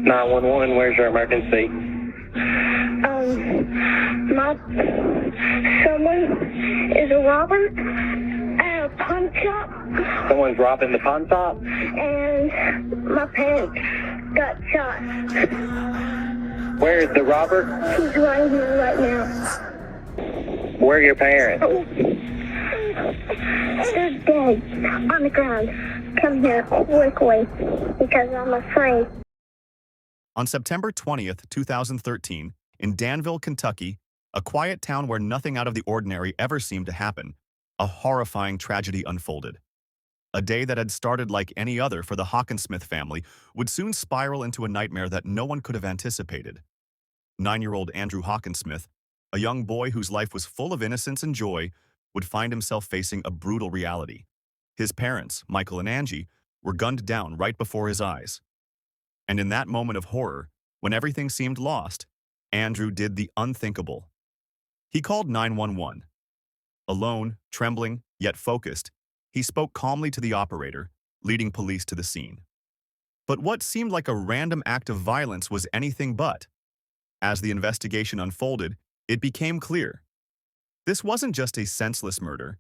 911, where's your emergency? Someone is a robber at a pawn shop. Someone's robbing the pawn shop? And my parents got shot. Where is the robber? He's right here right now. Where are your parents? They're dead on the ground. Come here quickly because I'm afraid. On September 20th, 2013, in Danville, Kentucky, a quiet town where nothing out of the ordinary ever seemed to happen, a horrifying tragedy unfolded. A day that had started like any other for the Hockensmith family would soon spiral into a nightmare that no one could have anticipated. 9-year-old Andrew Hockensmith, a young boy whose life was full of innocence and joy, would find himself facing a brutal reality. His parents, Michael and Angie, were gunned down right before his eyes. And in that moment of horror, when everything seemed lost, Andrew did the unthinkable. He called 911. Alone, trembling, yet focused, he spoke calmly to the operator, leading police to the scene. But what seemed like a random act of violence was anything but. As the investigation unfolded, it became clear. This wasn't just a senseless murder.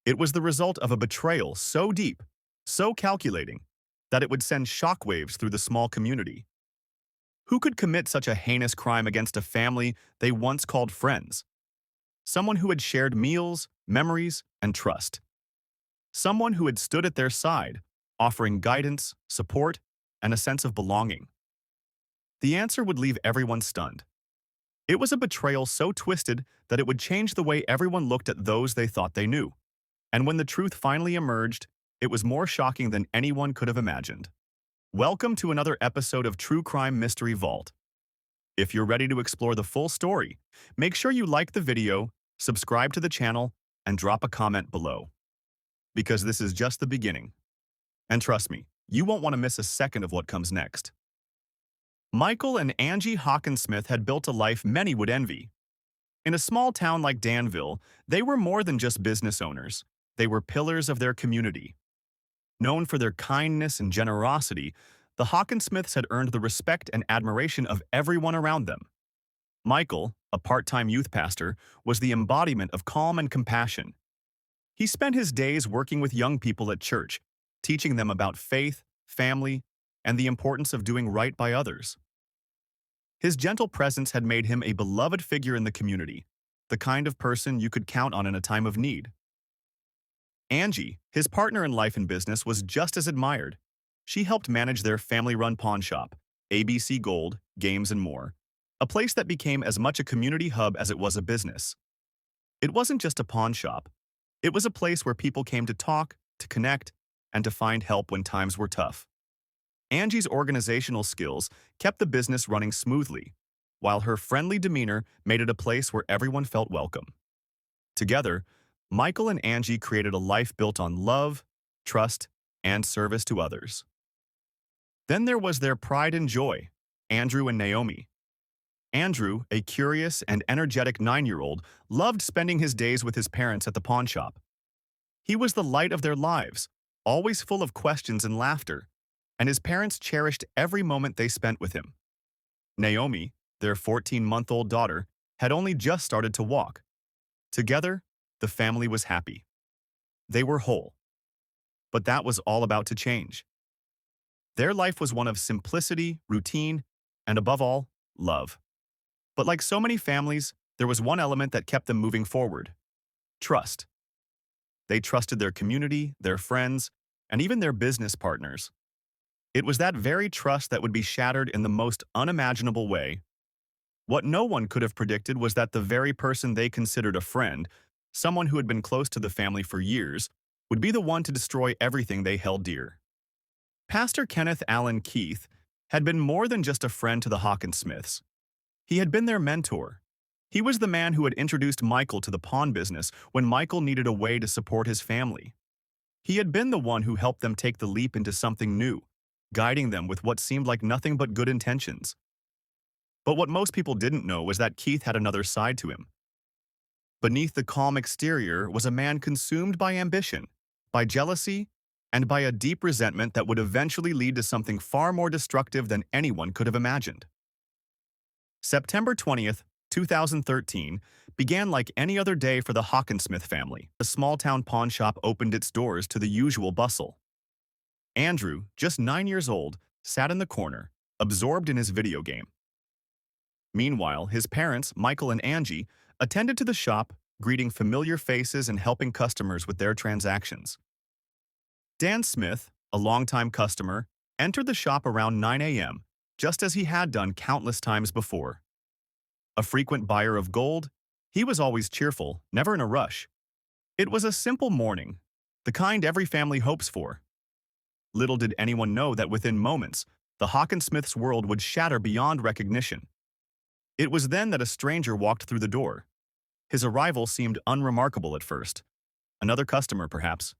It was the result of a betrayal so deep, so calculating, that it would send shockwaves through the small community. Who could commit such a heinous crime against a family they once called friends? Someone who had shared meals, memories, and trust. Someone who had stood at their side, offering guidance, support, and a sense of belonging. The answer would leave everyone stunned. It was a betrayal so twisted that it would change the way everyone looked at those they thought they knew. And when the truth finally emerged, it was more shocking than anyone could have imagined. Welcome to another episode of True Crime Mystery Vault. If you're ready to explore the full story, make sure you like the video, subscribe to the channel, and drop a comment below. Because this is just the beginning. And trust me, you won't want to miss a second of what comes next. Michael and Angie Hockensmith had built a life many would envy. In a small town like Danville, they were more than just business owners. They were pillars of their community. Known for their kindness and generosity, the Hockensmiths had earned the respect and admiration of everyone around them. Michael, a part-time youth pastor, was the embodiment of calm and compassion. He spent his days working with young people at church, teaching them about faith, family, and the importance of doing right by others. His gentle presence had made him a beloved figure in the community, the kind of person you could count on in a time of need. Angie, his partner in life and business, was just as admired. She helped manage their family-run pawn shop, ABC Gold, Games and More, a place that became as much a community hub as it was a business. It wasn't just a pawn shop. It was a place where people came to talk, to connect, and to find help when times were tough. Angie's organizational skills kept the business running smoothly, while her friendly demeanor made it a place where everyone felt welcome. Together, Michael and Angie created a life built on love, trust, and service to others. Then there was their pride and joy, Andrew and Naomi. Andrew, a curious and energetic 9-year-old, loved spending his days with his parents at the pawn shop. He was the light of their lives, always full of questions and laughter, and his parents cherished every moment they spent with him. Naomi, their 14-month-old daughter, had only just started to walk. Together, the family was happy. They were whole. But that was all about to change. Their life was one of simplicity, routine, and above all, love. But like so many families, there was one element that kept them moving forward: trust. They trusted their community, their friends, and even their business partners. It was that very trust that would be shattered in the most unimaginable way. What no one could have predicted was that the very person they considered a friend, someone who had been close to the family for years, would be the one to destroy everything they held dear. Pastor Kenneth Allen Keith had been more than just a friend to the Hockensmiths. He had been their mentor. He was the man who had introduced Michael to the pawn business when Michael needed a way to support his family. He had been the one who helped them take the leap into something new, guiding them with what seemed like nothing but good intentions. But what most people didn't know was that Keith had another side to him. Beneath the calm exterior was a man consumed by ambition, by jealousy, and by a deep resentment that would eventually lead to something far more destructive than anyone could have imagined. September 20th, 2013, began like any other day for the Hockensmith family. The small-town pawn shop opened its doors to the usual bustle. Andrew, just 9 years old, sat in the corner, absorbed in his video game. Meanwhile, his parents, Michael and Angie, attended to the shop, greeting familiar faces and helping customers with their transactions. Dan Smith, a longtime customer, entered the shop around 9 a.m., just as he had done countless times before. A frequent buyer of gold, he was always cheerful, never in a rush. It was a simple morning, the kind every family hopes for. Little did anyone know that within moments, the Hockensmith's world would shatter beyond recognition. It was then that a stranger walked through the door. His arrival seemed unremarkable at first. Another customer, perhaps.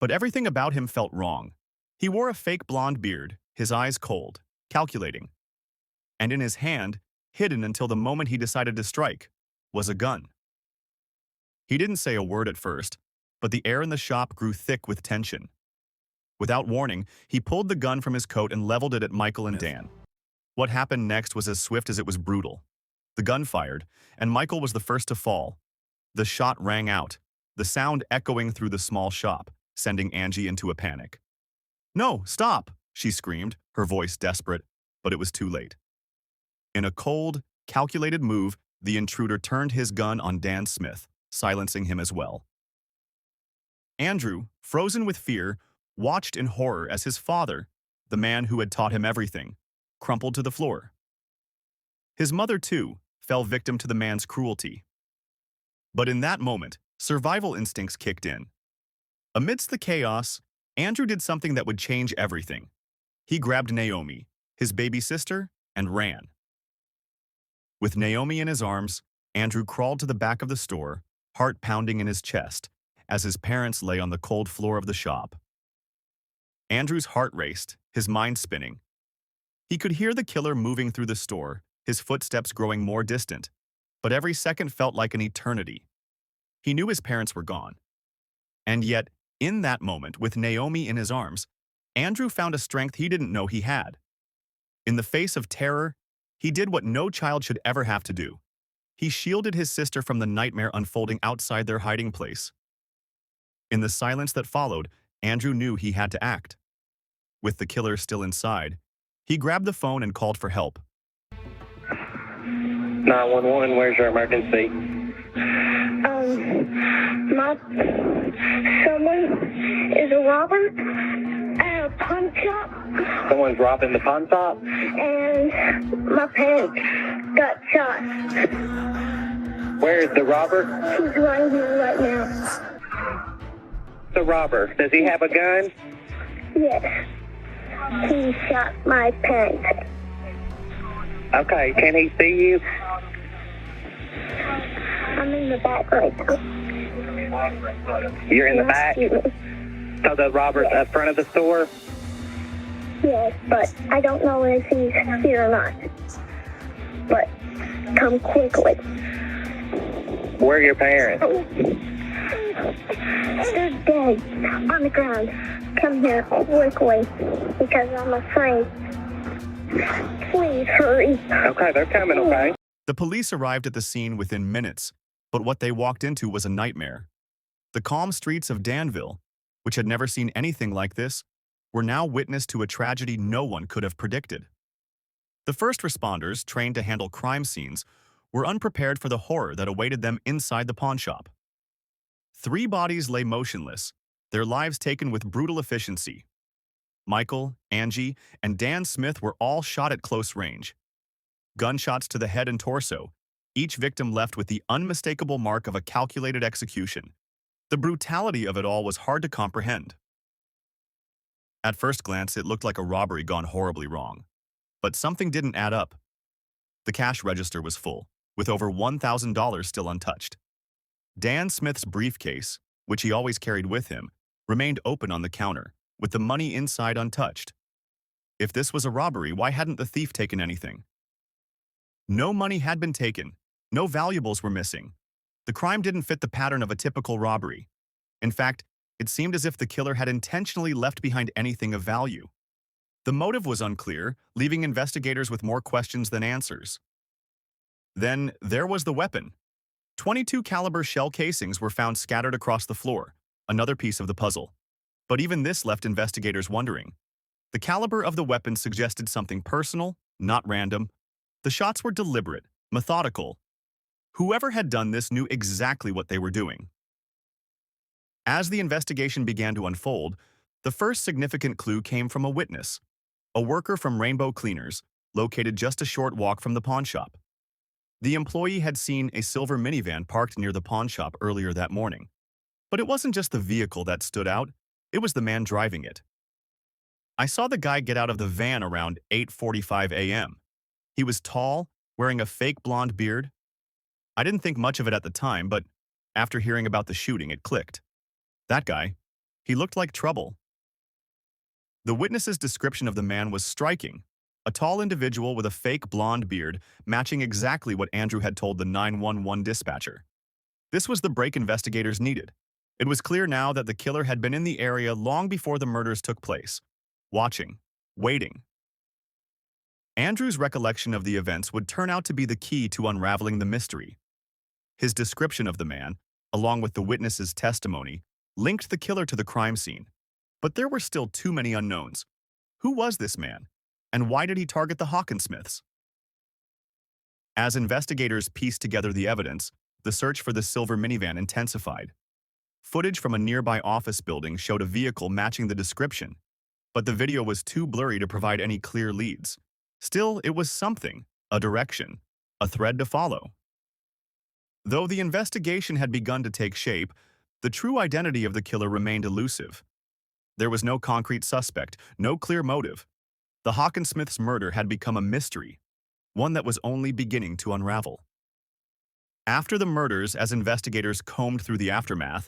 But everything about him felt wrong. He wore a fake blonde beard, his eyes cold, calculating. And in his hand, hidden until the moment he decided to strike, was a gun. He didn't say a word at first, but the air in the shop grew thick with tension. Without warning, he pulled the gun from his coat and leveled it at Michael and Dan. What happened next was as swift as it was brutal. The gun fired, and Michael was the first to fall. The shot rang out, the sound echoing through the small shop, sending Angie into a panic. "No, stop!" she screamed, her voice desperate, but it was too late. In a cold, calculated move, the intruder turned his gun on Dan Smith, silencing him as well. Andrew, frozen with fear, watched in horror as his father, the man who had taught him everything, crumpled to the floor. His mother, too, fell victim to the man's cruelty. But in that moment, survival instincts kicked in. Amidst the chaos, Andrew did something that would change everything. He grabbed Naomi, his baby sister, and ran. With Naomi in his arms, Andrew crawled to the back of the store, heart pounding in his chest, as his parents lay on the cold floor of the shop. Andrew's heart raced, his mind spinning. He could hear the killer moving through the store, his footsteps growing more distant, but every second felt like an eternity. He knew his parents were gone. And yet, in that moment, with Naomi in his arms, Andrew found a strength he didn't know he had. In the face of terror, he did what no child should ever have to do. He shielded his sister from the nightmare unfolding outside their hiding place. In the silence that followed, Andrew knew he had to act. With the killer still inside, he grabbed the phone and called for help. 911, where's your emergency? Someone is a robber at a pawn shop, Someone's robbing the pawn shop? and my parents got shot. Where's the robber? He's right here right now. The robber. Does he have a gun? Yes. He shot my parents. Okay, can he see you? I'm in the back right now. You're in the back? Excuse me. So the robber's up front of the store? Yes, but I don't know if he's here or not. But come quickly. Where are your parents? They're dead on the ground. Come here quickly because I'm afraid. Please hurry. Okay, they're coming, okay? The police arrived at the scene within minutes, but what they walked into was a nightmare. The calm streets of Danville, which had never seen anything like this, were now witness to a tragedy no one could have predicted. The first responders, trained to handle crime scenes, were unprepared for the horror that awaited them inside the pawn shop. 3 bodies lay motionless, their lives taken with brutal efficiency. Michael, Angie, and Dan Smith were all shot at close range. Gunshots to the head and torso, each victim left with the unmistakable mark of a calculated execution. The brutality of it all was hard to comprehend. At first glance, it looked like a robbery gone horribly wrong. But something didn't add up. The cash register was full, with over $1,000 still untouched. Dan Smith's briefcase, which he always carried with him, remained open on the counter, with the money inside untouched. If this was a robbery, why hadn't the thief taken anything? No money had been taken. No valuables were missing. The crime didn't fit the pattern of a typical robbery. In fact, It seemed as if the killer had intentionally left behind anything of value. The motive was unclear, leaving investigators with more questions than answers. Then there was the weapon. 22 caliber shell casings were found scattered across the floor, another piece of the puzzle. But even this left investigators wondering. The caliber of the weapon suggested something personal, not random. The shots were deliberate, methodical. Whoever had done this knew exactly what they were doing. As the investigation began to unfold, the first significant clue came from a witness, a worker from Rainbow Cleaners, located just a short walk from the pawnshop. The employee had seen a silver minivan parked near the pawnshop earlier that morning. But it wasn't just the vehicle that stood out, it was the man driving it. "I saw the guy get out of the van around 8:45 a.m. He was tall, wearing a fake blonde beard. I didn't think much of it at the time, but after hearing about the shooting, it clicked. That guy, he looked like trouble." The witness's description of the man was striking. A tall individual with a fake blonde beard, matching exactly what Andrew had told the 911 dispatcher. This was the break investigators needed. It was clear now that the killer had been in the area long before the murders took place, watching, waiting. Andrew's recollection of the events would turn out to be the key to unraveling the mystery. His description of the man, along with the witness's testimony, linked the killer to the crime scene. But there were still too many unknowns. Who was this man? And why did he target the Hockensmiths? As investigators pieced together the evidence, the search for the silver minivan intensified. Footage from a nearby office building showed a vehicle matching the description, but the video was too blurry to provide any clear leads. Still, it was something, a direction, a thread to follow. Though the investigation had begun to take shape, the true identity of the killer remained elusive. There was no concrete suspect, no clear motive. The Hockensmiths' murder had become a mystery, one that was only beginning to unravel. After the murders, as investigators combed through the aftermath,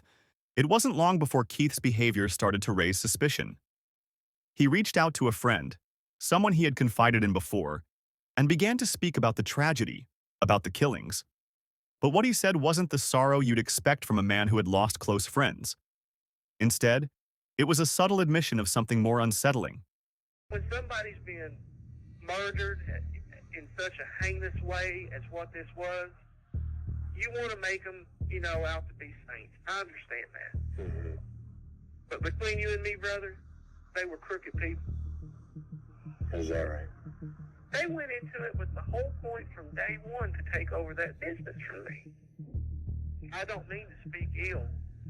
it wasn't long before Keith's behavior started to raise suspicion. He reached out to a friend, someone he had confided in before, and began to speak about the tragedy, about the killings. But what he said wasn't the sorrow you'd expect from a man who had lost close friends. Instead, it was a subtle admission of something more unsettling. When somebody's being murdered in such a heinous way as what this was, you want to make them, out to be saints. I understand that. Mm-hmm. But between you and me, brother, they were crooked people. Is that right? They went into it with the whole point from day one to take over that business from me. I don't mean to speak ill.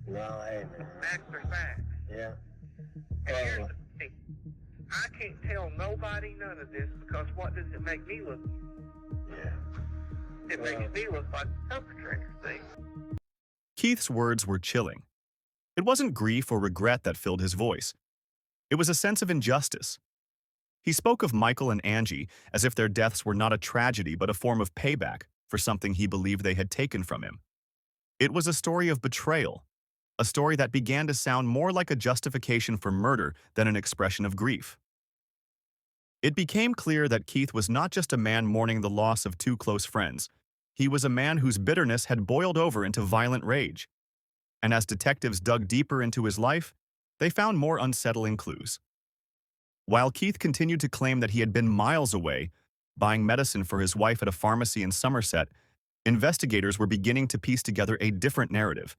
No, I ain't. Facts are facts. Yeah. And here's the thing. I can't tell nobody none of this because what does it make me look? Yeah. It makes me look like a perpetrator, see? Keith's words were chilling. It wasn't grief or regret that filled his voice. It was a sense of injustice. He spoke of Michael and Angie as if their deaths were not a tragedy but a form of payback for something he believed they had taken from him. It was a story of betrayal, a story that began to sound more like a justification for murder than an expression of grief. It became clear that Keith was not just a man mourning the loss of two close friends. He was a man whose bitterness had boiled over into violent rage. And as detectives dug deeper into his life, they found more unsettling clues. While Keith continued to claim that he had been miles away, buying medicine for his wife at a pharmacy in Somerset, investigators were beginning to piece together a different narrative.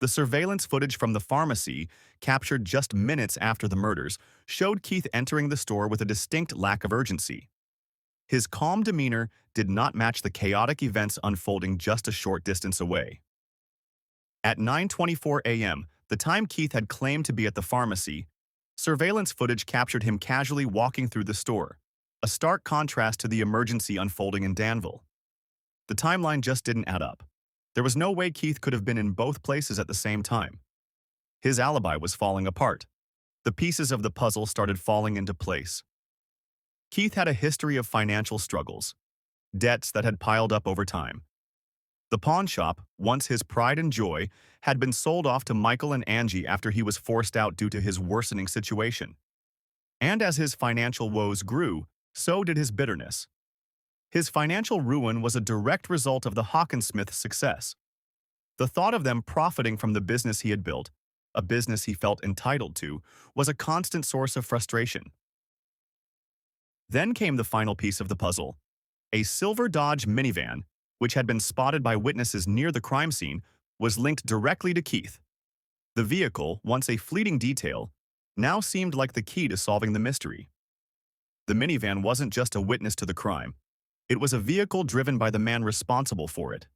The surveillance footage from the pharmacy, captured just minutes after the murders, showed Keith entering the store with a distinct lack of urgency. His calm demeanor did not match the chaotic events unfolding just a short distance away. At 9:24 a.m., the time Keith had claimed to be at the pharmacy, surveillance footage captured him casually walking through the store, a stark contrast to the emergency unfolding in Danville. The timeline just didn't add up. There was no way Keith could have been in both places at the same time. His alibi was falling apart. The pieces of the puzzle started falling into place. Keith had a history of financial struggles, debts that had piled up over time. The pawn shop, once his pride and joy, had been sold off to Michael and Angie after he was forced out due to his worsening situation. And as his financial woes grew, so did his bitterness. His financial ruin was a direct result of the Hockensmiths' success. The thought of them profiting from the business he had built, a business he felt entitled to, was a constant source of frustration. Then came the final piece of the puzzle. A silver Dodge minivan, which had been spotted by witnesses near the crime scene, was linked directly to Keith. The vehicle, once a fleeting detail, now seemed like the key to solving the mystery. The minivan wasn't just a witness to the crime. It was a vehicle driven by the man responsible for it.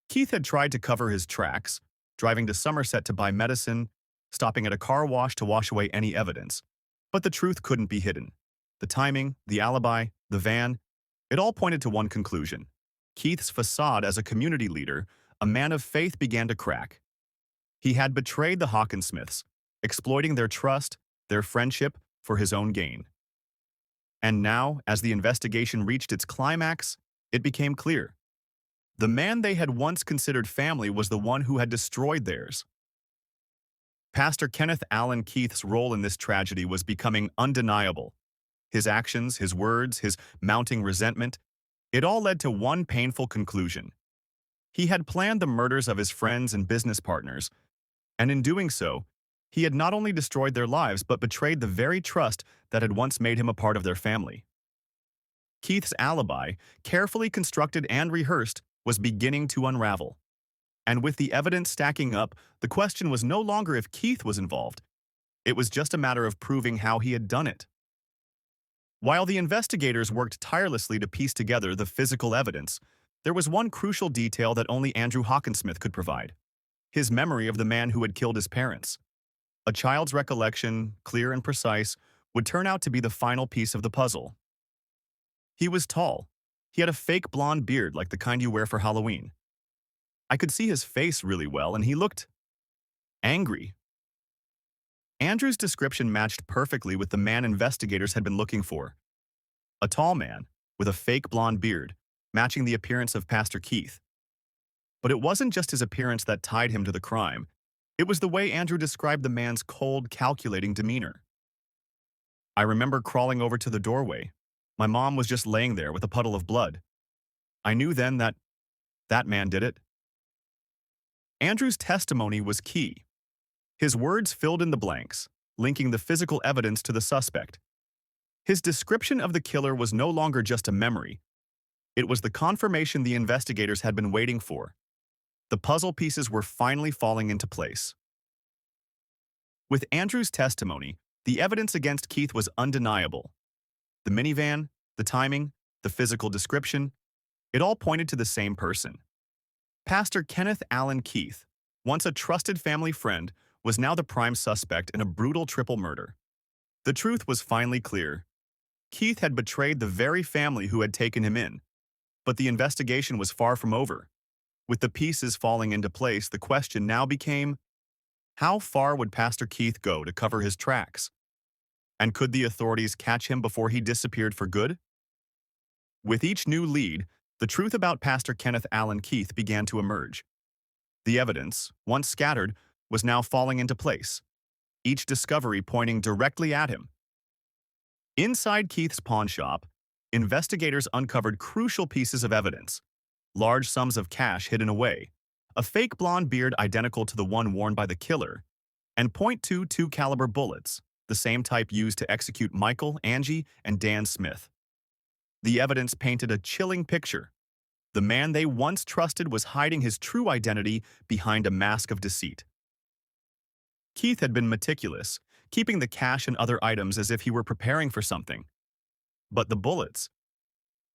Keith had tried to cover his tracks, driving to Somerset to buy medicine, stopping at a car wash to wash away any evidence. But the truth couldn't be hidden. The timing, the alibi, the van, it all pointed to one conclusion. Keith's facade as a community leader, a man of faith, began to crack. He had betrayed the Hockensmiths, exploiting their trust, their friendship, for his own gain. And now, as the investigation reached its climax, it became clear. The man they had once considered family was the one who had destroyed theirs. Pastor Kenneth Allen Keith's role in this tragedy was becoming undeniable. His actions, his words, his mounting resentment, it all led to one painful conclusion. He had planned the murders of his friends and business partners, and in doing so, he had not only destroyed their lives but betrayed the very trust that had once made him a part of their family. Keith's alibi, carefully constructed and rehearsed, was beginning to unravel. And with the evidence stacking up, the question was no longer if Keith was involved. It was just a matter of proving how he had done it. While the investigators worked tirelessly to piece together the physical evidence, there was one crucial detail that only Andrew Hockensmith could provide: his memory of the man who had killed his parents. A child's recollection, clear and precise, would turn out to be the final piece of the puzzle. He was tall. He had a fake blonde beard like the kind you wear for Halloween. I could see his face really well, and he looked angry. Andrew's description matched perfectly with the man investigators had been looking for. A tall man, with a fake blonde beard, matching the appearance of Pastor Keith. But it wasn't just his appearance that tied him to the crime. It was the way Andrew described the man's cold, calculating demeanor. I remember crawling over to the doorway. My mom was just laying there with a puddle of blood. I knew then that man did it. Andrew's testimony was key. His words filled in the blanks, linking the physical evidence to the suspect. His description of the killer was no longer just a memory. It was the confirmation the investigators had been waiting for. The puzzle pieces were finally falling into place. With Andrew's testimony, the evidence against Keith was undeniable. The minivan, the timing, the physical description, it all pointed to the same person. Pastor Kenneth Allen Keith, once a trusted family friend, was now the prime suspect in a brutal triple murder. The truth was finally clear. Keith had betrayed the very family who had taken him in. But the investigation was far from over. With the pieces falling into place, the question now became, how far would Pastor Keith go to cover his tracks? And could the authorities catch him before he disappeared for good? With each new lead, the truth about Pastor Kenneth Allen Keith began to emerge. The evidence, once scattered, was now falling into place, each discovery pointing directly at him. Inside Keith's pawn shop, investigators uncovered crucial pieces of evidence: large sums of cash hidden away, a fake blonde beard identical to the one worn by the killer, and .22 caliber bullets, the same type used to execute Michael, Angie, and Dan Smith. The evidence painted a chilling picture. The man they once trusted was hiding his true identity behind a mask of deceit. Keith had been meticulous, keeping the cash and other items as if he were preparing for something. But the bullets,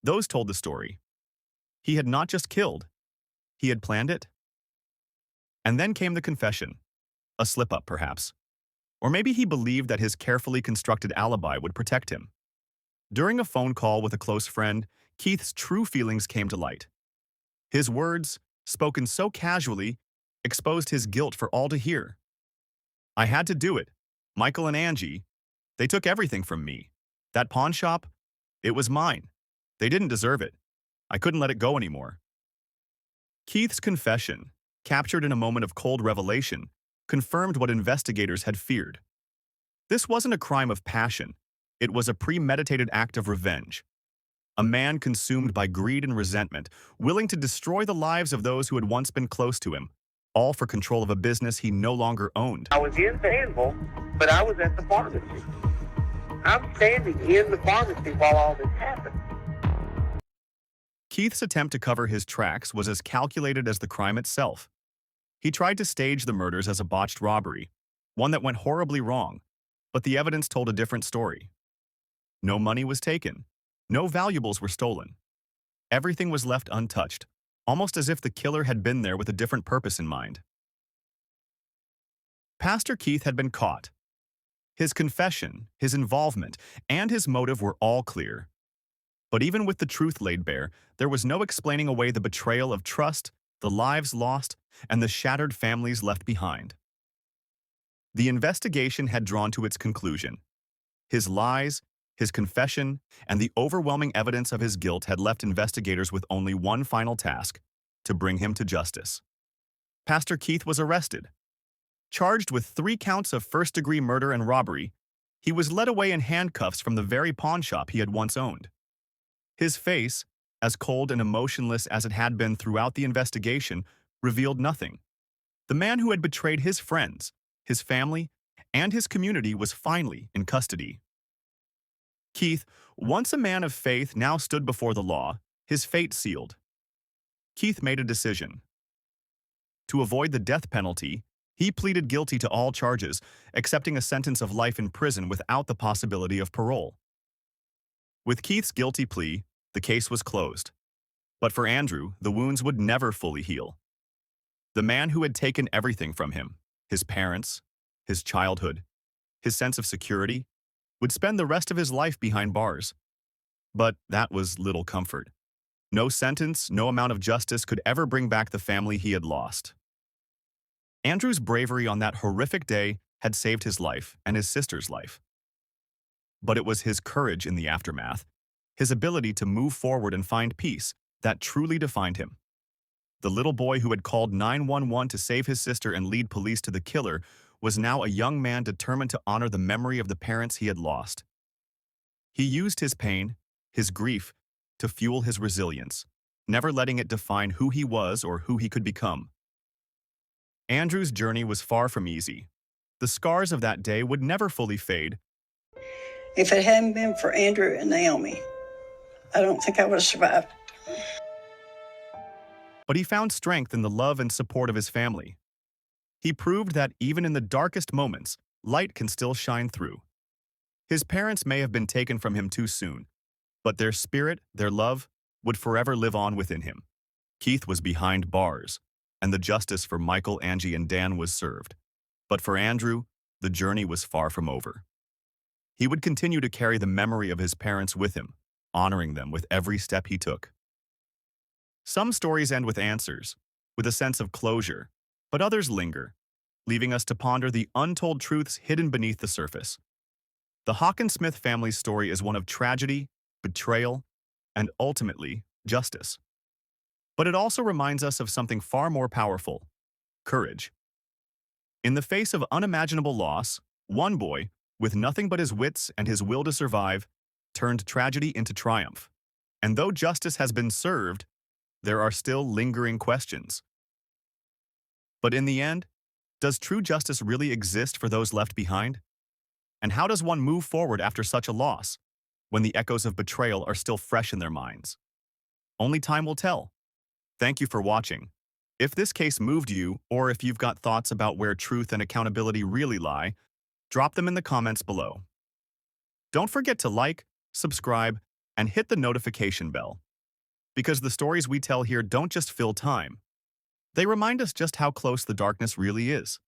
those told the story. He had not just killed, he had planned it. And then came the confession. A slip-up, perhaps. Or maybe he believed that his carefully constructed alibi would protect him. During a phone call with a close friend, Keith's true feelings came to light. His words, spoken so casually, exposed his guilt for all to hear. I had to do it. Michael and Angie, they took everything from me. That pawn shop, it was mine. They didn't deserve it. I couldn't let it go anymore. Keith's confession, captured in a moment of cold revelation, confirmed what investigators had feared. This wasn't a crime of passion. It was a premeditated act of revenge. A man consumed by greed and resentment, willing to destroy the lives of those who had once been close to him. all for control of a business he no longer owned. I was in Danville, but I was at the pharmacy. I'm standing in the pharmacy while all this happened. Keith's attempt to cover his tracks was as calculated as the crime itself. He tried to stage the murders as a botched robbery, one that went horribly wrong, but the evidence told a different story. No money was taken. No valuables were stolen. Everything was left untouched, almost as if the killer had been there with a different purpose in mind. Pastor Keith had been caught. His confession, his involvement, and his motive were all clear. But even with the truth laid bare, there was no explaining away the betrayal of trust, the lives lost, and the shattered families left behind. The investigation had drawn to its conclusion. His lies, his confession, and the overwhelming evidence of his guilt had left investigators with only one final task: to bring him to justice. Pastor Keith was arrested. Charged with 3 counts of first-degree murder and robbery, he was led away in handcuffs from the very pawn shop he had once owned. His face, as cold and emotionless as it had been throughout the investigation, revealed nothing. The man who had betrayed his friends, his family, and his community was finally in custody. Keith, once a man of faith, now stood before the law, his fate sealed. Keith made a decision. To avoid the death penalty, he pleaded guilty to all charges, accepting a sentence of life in prison without the possibility of parole. With Keith's guilty plea, the case was closed. But for Andrew, the wounds would never fully heal. The man who had taken everything from him, his parents, his childhood, his sense of security, would spend the rest of his life behind bars. But that was little comfort. No sentence, no amount of justice could ever bring back the family he had lost. Andrew's bravery on that horrific day had saved his life and his sister's life. But it was his courage in the aftermath, his ability to move forward and find peace, that truly defined him. The little boy who had called 911 to save his sister and lead police to the killer was now a young man determined to honor the memory of the parents he had lost. He used his pain, his grief, to fuel his resilience, never letting it define who he was or who he could become. Andrew's journey was far from easy. The scars of that day would never fully fade. If it hadn't been for Andrew and Naomi, I don't think I would have survived. But he found strength in the love and support of his family. He proved that even in the darkest moments, light can still shine through. His parents may have been taken from him too soon, but their spirit, their love, would forever live on within him. Keith was behind bars, and the justice for Michael, Angie, and Dan was served. But for Andrew, the journey was far from over. He would continue to carry the memory of his parents with him, honoring them with every step he took. Some stories end with answers, with a sense of closure, but others linger, leaving us to ponder the untold truths hidden beneath the surface. The Hockensmith family's story is one of tragedy, betrayal, and ultimately, justice. But it also reminds us of something far more powerful: courage. In the face of unimaginable loss, one boy, with nothing but his wits and his will to survive, turned tragedy into triumph. And though justice has been served, there are still lingering questions. But in the end, does true justice really exist for those left behind? And how does one move forward after such a loss, when the echoes of betrayal are still fresh in their minds? Only time will tell. Thank you for watching. If this case moved you, or if you've got thoughts about where truth and accountability really lie, drop them in the comments below. Don't forget to like, subscribe, and hit the notification bell. Because the stories we tell here don't just fill time. They remind us just how close the darkness really is.